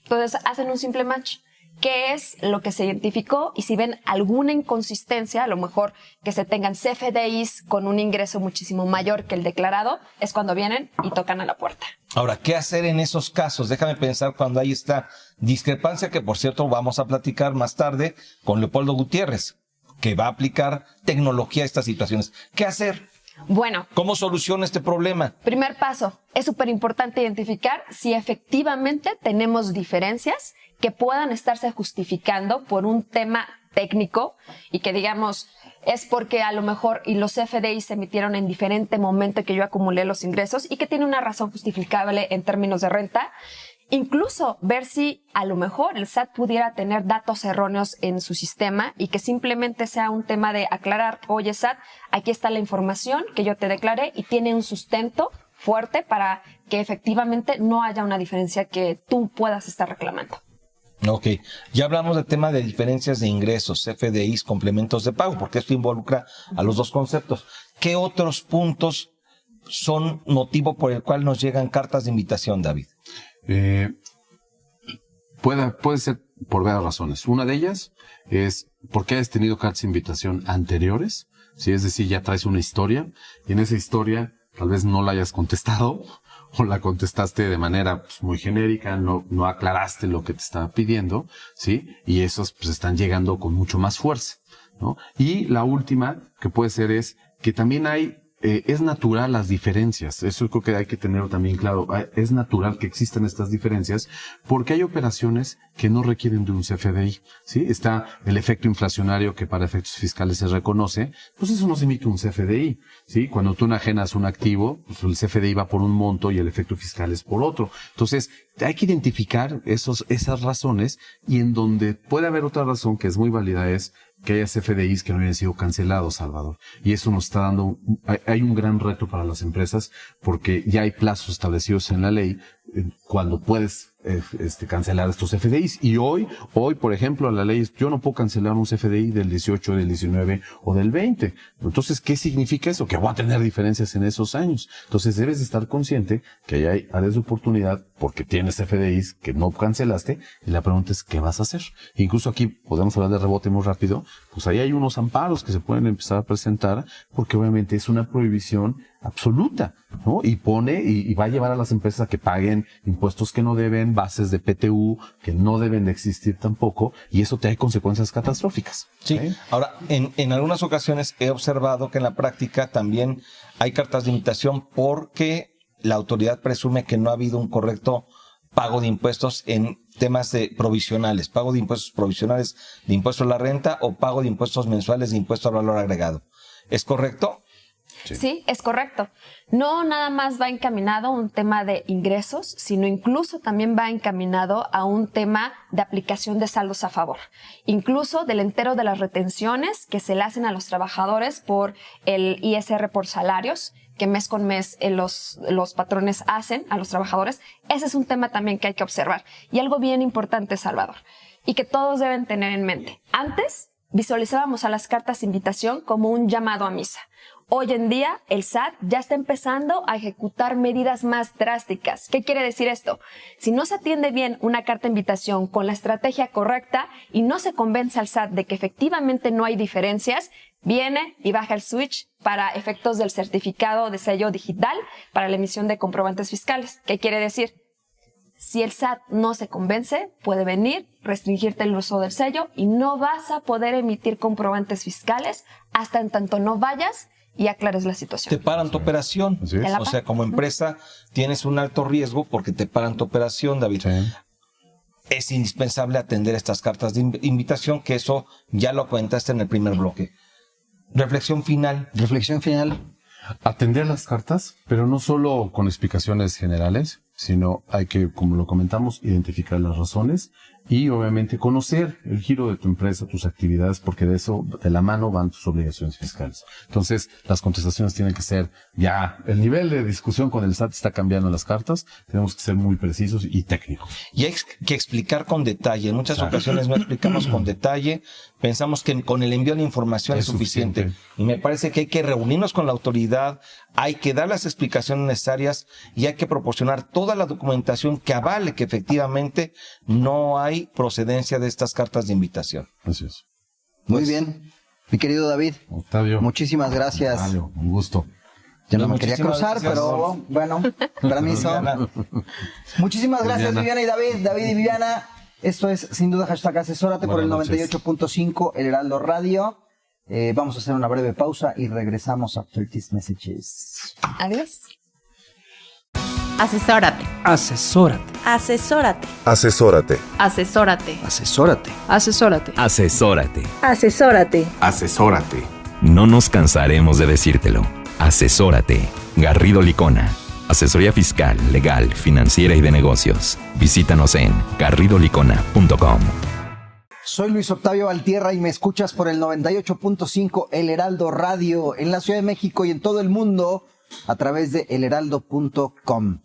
Entonces hacen un simple match. ¿Qué es lo que se identificó? Y si ven alguna inconsistencia, a lo mejor que se tengan CFDIs con un ingreso muchísimo mayor que el declarado, es cuando vienen y tocan a la puerta. Ahora, ¿qué hacer en esos casos? Déjame pensar cuando hay esta discrepancia, que por cierto vamos a platicar más tarde con Leopoldo Gutiérrez, que va a aplicar tecnología a estas situaciones. ¿Qué hacer? Bueno, ¿Cómo soluciona este problema? primer paso, es súper importante identificar si efectivamente tenemos diferencias que puedan estarse justificando por un tema técnico y que digamos es porque a lo mejor y los CFDI se emitieron en diferente momento que yo acumulé los ingresos y que tiene una razón justificable en términos de renta. Incluso ver si a lo mejor el SAT pudiera tener datos erróneos en su sistema y que simplemente sea un tema de aclarar, oye SAT, aquí está la información que yo te declaré y tiene un sustento fuerte para que efectivamente no haya una diferencia que tú puedas estar reclamando. Ok, ya hablamos del tema de diferencias de ingresos, CFDIs, complementos de pago, porque esto involucra a los dos conceptos. ¿Qué otros puntos son motivo por el cual nos llegan cartas de invitación, David? Puede ser por varias razones. Una de ellas es porque has tenido cartas de invitación anteriores, ¿sí? Es decir, ya traes una historia y en esa historia tal vez no la hayas contestado o la contestaste de manera pues, muy genérica, no aclaraste lo que te estaba pidiendo, ¿sí? Y esos pues están llegando con mucho más fuerza, ¿no? Y la última que puede ser es que también es natural las diferencias. Eso creo que hay que tenerlo también claro. Es natural que existan estas diferencias porque hay operaciones que no requieren de un CFDI, ¿sí? Está el efecto inflacionario que para efectos fiscales se reconoce, pues eso no se emite un CFDI, ¿sí? Cuando tú enajenas un activo, pues el CFDI va por un monto y el efecto fiscal es por otro. Entonces, hay que identificar esas razones y en donde puede haber otra razón que es muy válida es que haya CFDIs que no hayan sido cancelados, Salvador. Y eso nos está dando, hay un gran reto para las empresas porque ya hay plazos establecidos en la ley cuando puedes cancelar estos CFDIs. Y hoy, por ejemplo, la ley es, yo no puedo cancelar un CFDI del 18, del 19 o del 20. Entonces, ¿qué significa eso? Que voy a tener diferencias en esos años. Entonces, debes de estar consciente que hay áreas de oportunidad porque tienes CFDIs que no cancelaste y la pregunta es, ¿qué vas a hacer? Incluso aquí podemos hablar de rebote muy rápido. Pues ahí hay unos amparos que se pueden empezar a presentar porque obviamente es una prohibición absoluta, ¿no? Y va a llevar a las empresas a que paguen impuestos que no deben, bases de PTU que no deben de existir tampoco, y eso trae consecuencias catastróficas. Sí. Ahora, en algunas ocasiones he observado que en la práctica también hay cartas de invitación porque la autoridad presume que no ha habido un correcto pago de impuestos en temas de provisionales, pago de impuestos provisionales de impuesto a la renta o pago de impuestos mensuales de impuesto al valor agregado. ¿Es correcto? Sí, es correcto. No nada más va encaminado a un tema de ingresos, sino incluso también va encaminado a un tema de aplicación de saldos a favor. Incluso del entero de las retenciones que se le hacen a los trabajadores por el ISR por salarios, que mes con mes los patrones hacen a los trabajadores. Ese es un tema también que hay que observar. Y algo bien importante, Salvador, y que todos deben tener en mente. Antes visualizábamos a las cartas de invitación como un llamado a misa. Hoy en día, el SAT ya está empezando a ejecutar medidas más drásticas. ¿Qué quiere decir esto? Si no se atiende bien una carta de invitación con la estrategia correcta y no se convence al SAT de que efectivamente no hay diferencias, viene y baja el switch para efectos del certificado de sello digital para la emisión de comprobantes fiscales. ¿Qué quiere decir? Si el SAT no se convence, puede venir, restringirte el uso del sello y no vas a poder emitir comprobantes fiscales hasta en tanto no vayas y aclares la situación. Te paran tu operación. Sí. O sea, como empresa tienes un alto riesgo porque te paran tu operación, David. Sí. Es indispensable atender estas cartas de invitación, que eso ya lo cuentaste en el primer bloque. Reflexión final. Reflexión final. Atender las cartas, pero no solo con explicaciones generales, sino hay que, como lo comentamos, identificar las razones y obviamente conocer el giro de tu empresa, tus actividades, porque de eso, de la mano van tus obligaciones fiscales. Entonces, las contestaciones tienen que ser ya, el nivel de discusión con el SAT está cambiando en las cartas, tenemos que ser muy precisos y técnicos. Y hay que explicar con detalle. En muchas ocasiones no explicamos con detalle, pensamos que con el envío de la información es suficiente. Y me parece que hay que reunirnos con la autoridad, hay que dar las explicaciones necesarias y hay que proporcionar toda la documentación que avale que efectivamente no hay procedencia de estas cartas de invitación. Así es. Muy bien. Mi querido David, Octavio, muchísimas gracias. Octavio, un gusto. Yo no me quería cruzar, gracias. pero bueno, permiso. Muchísimas gracias, Viviana y David. David y Viviana, esto es sin duda hashtag asesórate por el Buenas noches. 98.5 El Heraldo Radio. Vamos a hacer una breve pausa y regresamos after these messages. Adiós. Asesórate. Asesórate. Asesórate. Asesórate. Asesórate. Asesórate. Asesórate. Asesórate. Asesórate. Asesórate. No nos cansaremos de decírtelo. Asesórate. Garrido Licona. Asesoría fiscal, legal, financiera y de negocios. Visítanos en garridolicona.com. Soy Luis Octavio Valtierra y me escuchas por el 98.5 El Heraldo Radio en la Ciudad de México y en todo el mundo a través de elheraldo.com.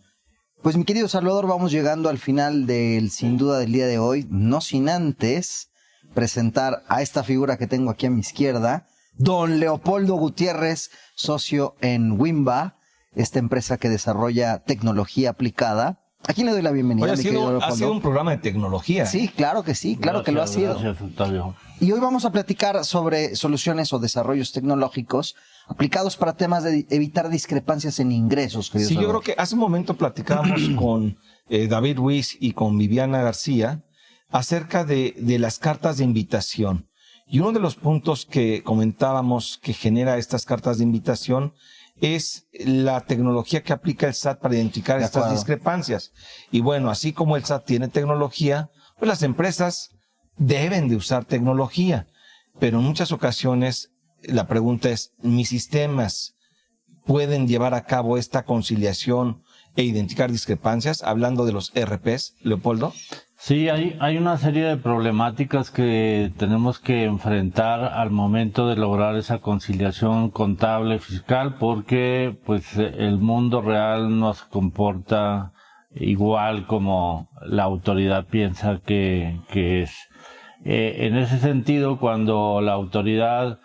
Pues mi querido Salvador, vamos llegando al final del sin duda del día de hoy, no sin antes presentar a esta figura que tengo aquí a mi izquierda, don Leopoldo Gutiérrez, socio en Wimba, esta empresa que desarrolla tecnología aplicada. ¿A quién le doy la bienvenida? Oye, mi querido ha Leopoldo? sido un programa de tecnología. Sí, claro que sí, claro que lo ha sido. Gracias, Octavio. Y hoy vamos a platicar sobre soluciones o desarrollos tecnológicos aplicados para temas de evitar discrepancias en ingresos, querido Sí, yo Salvador. creo que hace un momento platicábamos con David Ruiz y con Viviana García acerca de las cartas de invitación. Y uno de los puntos que comentábamos que genera estas cartas de invitación es la tecnología que aplica el SAT para identificar De estas acuerdo. discrepancias. Y bueno, así como el SAT tiene tecnología, pues las empresas deben de usar tecnología. Pero en muchas ocasiones la pregunta es, ¿mis sistemas pueden llevar a cabo esta conciliación e identificar discrepancias? Hablando de los ERPs, Leopoldo. Sí, hay una serie de problemáticas que tenemos que enfrentar al momento de lograr esa conciliación contable fiscal, porque pues el mundo real no se comporta igual como la autoridad piensa que es. En ese sentido, cuando la autoridad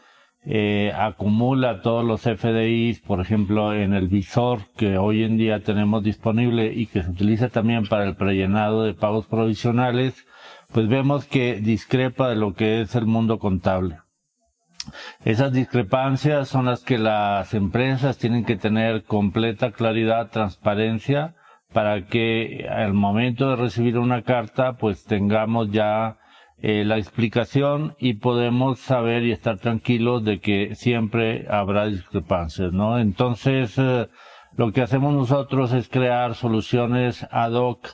acumula todos los FDIs, por ejemplo, en el visor que hoy en día tenemos disponible y que se utiliza también para el prellenado de pagos provisionales, pues vemos que discrepa de lo que es el mundo contable. Esas discrepancias son las que las empresas tienen que tener completa claridad, transparencia, para que al momento de recibir una carta, pues tengamos ya la explicación y podemos saber y estar tranquilos de que siempre habrá discrepancias, ¿no? Entonces, lo que hacemos nosotros es crear soluciones ad hoc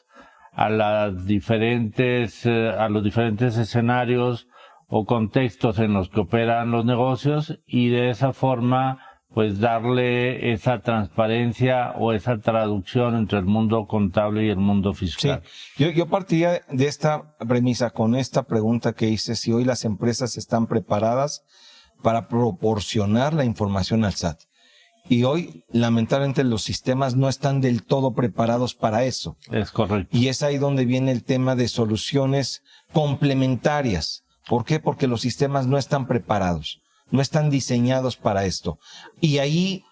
a los diferentes escenarios o contextos en los que operan los negocios y de esa forma pues darle esa transparencia o esa traducción entre el mundo contable y el mundo fiscal. Sí, yo partiría de esta premisa con esta pregunta que hice, si hoy las empresas están preparadas para proporcionar la información al SAT. Y hoy, lamentablemente, los sistemas no están del todo preparados para eso. Es correcto. Y es ahí donde viene el tema de soluciones complementarias. ¿Por qué? Porque los sistemas no están preparados. No están diseñados para esto. Y ahí,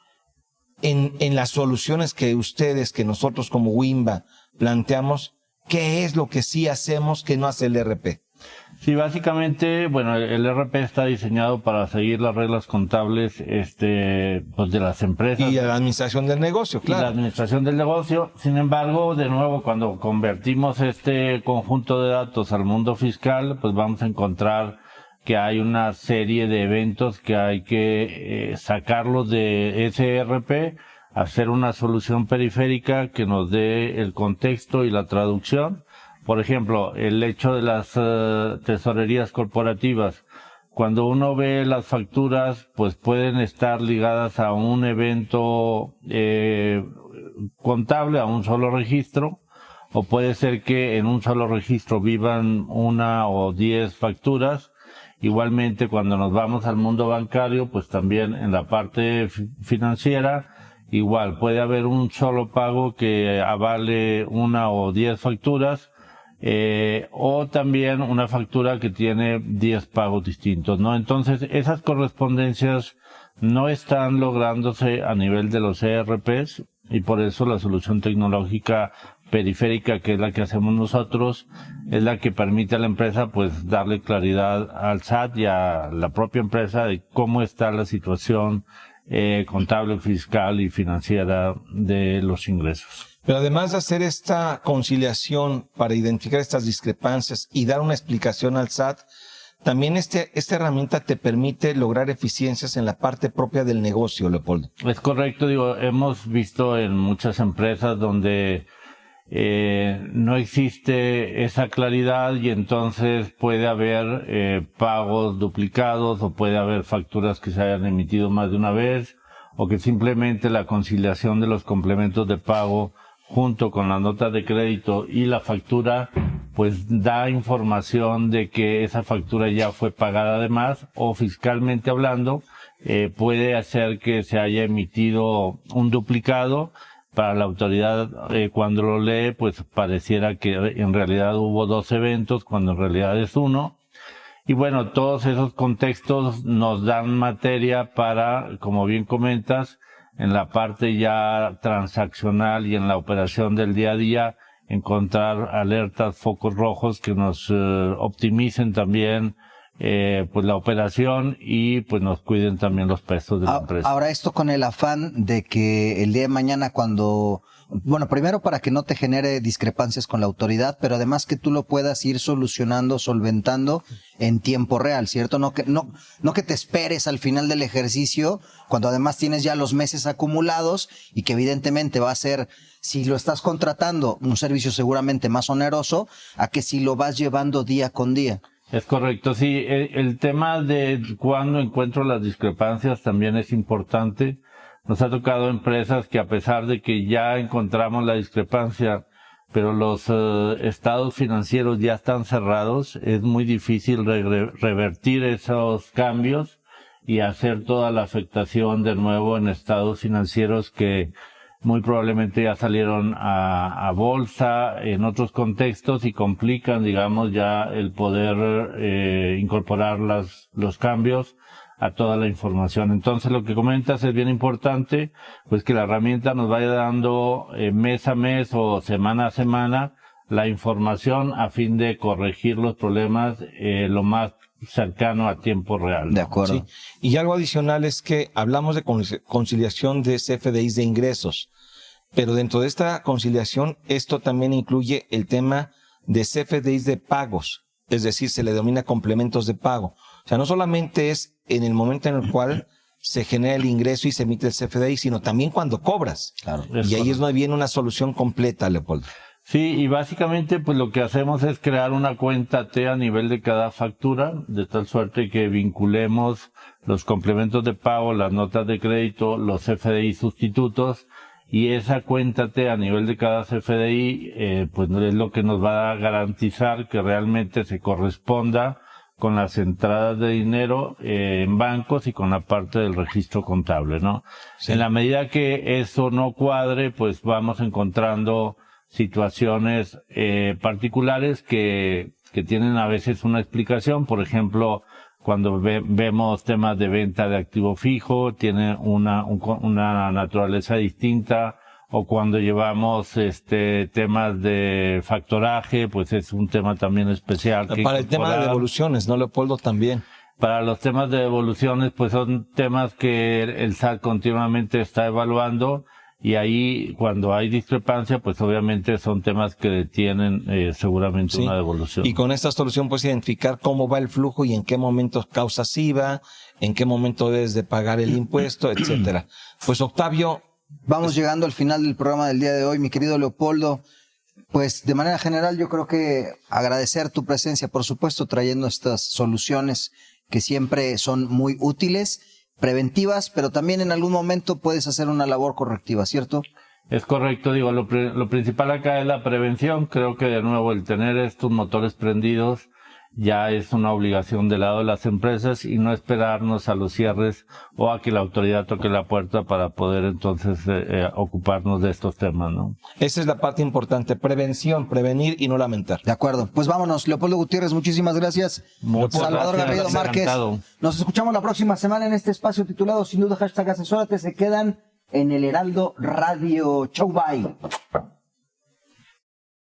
en las soluciones que nosotros como Wimba planteamos, ¿qué es lo que sí hacemos que no hace el ERP? Sí, básicamente, bueno, el ERP está diseñado para seguir las reglas contables, pues de las empresas. Y la administración del negocio, claro. Y la administración del negocio. Sin embargo, de nuevo, cuando convertimos este conjunto de datos al mundo fiscal, pues vamos a encontrar que hay una serie de eventos que hay que sacarlos de ese ERP, hacer una solución periférica que nos dé el contexto y la traducción. Por ejemplo, el hecho de las tesorerías corporativas. Cuando uno ve las facturas, pues pueden estar ligadas a un evento contable a un solo registro, o puede ser que en un solo registro vivan 1 o 10 facturas. Igualmente, cuando nos vamos al mundo bancario, pues también en la parte financiera, igual puede haber un solo pago que avale 1 o 10 facturas, o también una factura que tiene 10 pagos distintos, ¿no? Entonces, esas correspondencias no están lográndose a nivel de los ERPs, y por eso la solución tecnológica periférica, que es la que hacemos nosotros, es la que permite a la empresa pues darle claridad al SAT y a la propia empresa de cómo está la situación contable, fiscal y financiera de los ingresos. Pero además de hacer esta conciliación para identificar estas discrepancias y dar una explicación al SAT, también esta herramienta te permite lograr eficiencias en la parte propia del negocio, Leopoldo. Es correcto, hemos visto en muchas empresas donde no existe esa claridad y entonces puede haber pagos duplicados o puede haber facturas que se hayan emitido más de una vez, o que simplemente la conciliación de los complementos de pago junto con la nota de crédito y la factura pues da información de que esa factura ya fue pagada además, o fiscalmente hablando puede hacer que se haya emitido un duplicado. Para la autoridad, cuando lo lee, pues pareciera que en realidad hubo 2 eventos, cuando en realidad es uno. Y bueno, todos esos contextos nos dan materia para, como bien comentas, en la parte ya transaccional y en la operación del día a día, encontrar alertas, focos rojos que nos optimicen también pues la operación y pues nos cuiden también los pesos de la empresa. Ahora, esto con el afán de que el día de mañana primero para que no te genere discrepancias con la autoridad, pero además que tú lo puedas ir solucionando, solventando en tiempo real, ¿cierto? No que te esperes al final del ejercicio, cuando además tienes ya los meses acumulados y que evidentemente va a ser, si lo estás contratando, un servicio seguramente más oneroso, a que si lo vas llevando día con día. Es correcto, sí. El tema de cuándo encuentro las discrepancias también es importante. Nos ha tocado empresas que a pesar de que ya encontramos la discrepancia, pero los estados financieros ya están cerrados, es muy difícil revertir esos cambios y hacer toda la afectación de nuevo en estados financieros que muy probablemente ya salieron a bolsa en otros contextos y complican, digamos, ya el poder incorporar los cambios a toda la información. Entonces, lo que comentas es bien importante, pues que la herramienta nos vaya dando mes a mes o semana a semana la información a fin de corregir los problemas lo más cercano a tiempo real, ¿no? De acuerdo. Sí. Y algo adicional es que hablamos de conciliación de CFDIs de ingresos, pero dentro de esta conciliación esto también incluye el tema de CFDIs de pagos, es decir, se le denomina complementos de pago. O sea, no solamente es en el momento en el cual se genera el ingreso y se emite el CFDI, sino también cuando cobras. Claro. Y ahí es donde viene una solución completa, Leopoldo. Sí, y básicamente pues lo que hacemos es crear una cuenta T a nivel de cada factura, de tal suerte que vinculemos los complementos de pago, las notas de crédito, los CFDI sustitutos, y esa cuenta T a nivel de cada CFDI pues es lo que nos va a garantizar que realmente se corresponda con las entradas de dinero en bancos y con la parte del registro contable, ¿no? Sí. En la medida que eso no cuadre, pues vamos encontrando situaciones particulares que tienen a veces una explicación. Por ejemplo, cuando vemos temas de venta de activo fijo, tiene una naturaleza distinta, o cuando llevamos temas de factoraje, pues es un tema también especial. Para el tema de devoluciones, ¿no, Leopoldo? También. Para los temas de devoluciones, pues son temas que el SAT continuamente está evaluando. Y ahí, cuando hay discrepancia, pues obviamente son temas que detienen seguramente una devolución. Y con esta solución puedes identificar cómo va el flujo y en qué momento causas IVA, en qué momento debes de pagar el impuesto, etcétera. Pues Octavio. Vamos llegando al final del programa del día de hoy, mi querido Leopoldo. Pues de manera general yo creo que agradecer tu presencia, por supuesto, trayendo estas soluciones que siempre son muy útiles, preventivas, pero también en algún momento puedes hacer una labor correctiva, ¿cierto? Es correcto, digo, lo principal acá es la prevención. Creo que de nuevo el tener estos motores prendidos ya es una obligación del lado de las empresas y no esperarnos a los cierres o a que la autoridad toque la puerta para poder entonces ocuparnos de estos temas, ¿no? Esa es la parte importante, prevención, prevenir y no lamentar. De acuerdo, pues vámonos. Leopoldo Gutiérrez, muchísimas gracias. Muchas Salvador gracias, Garrido Márquez. encantado. Nos escuchamos la próxima semana en este espacio titulado sin duda #Asesórate. Se quedan en el Heraldo Radio. Chau, bye.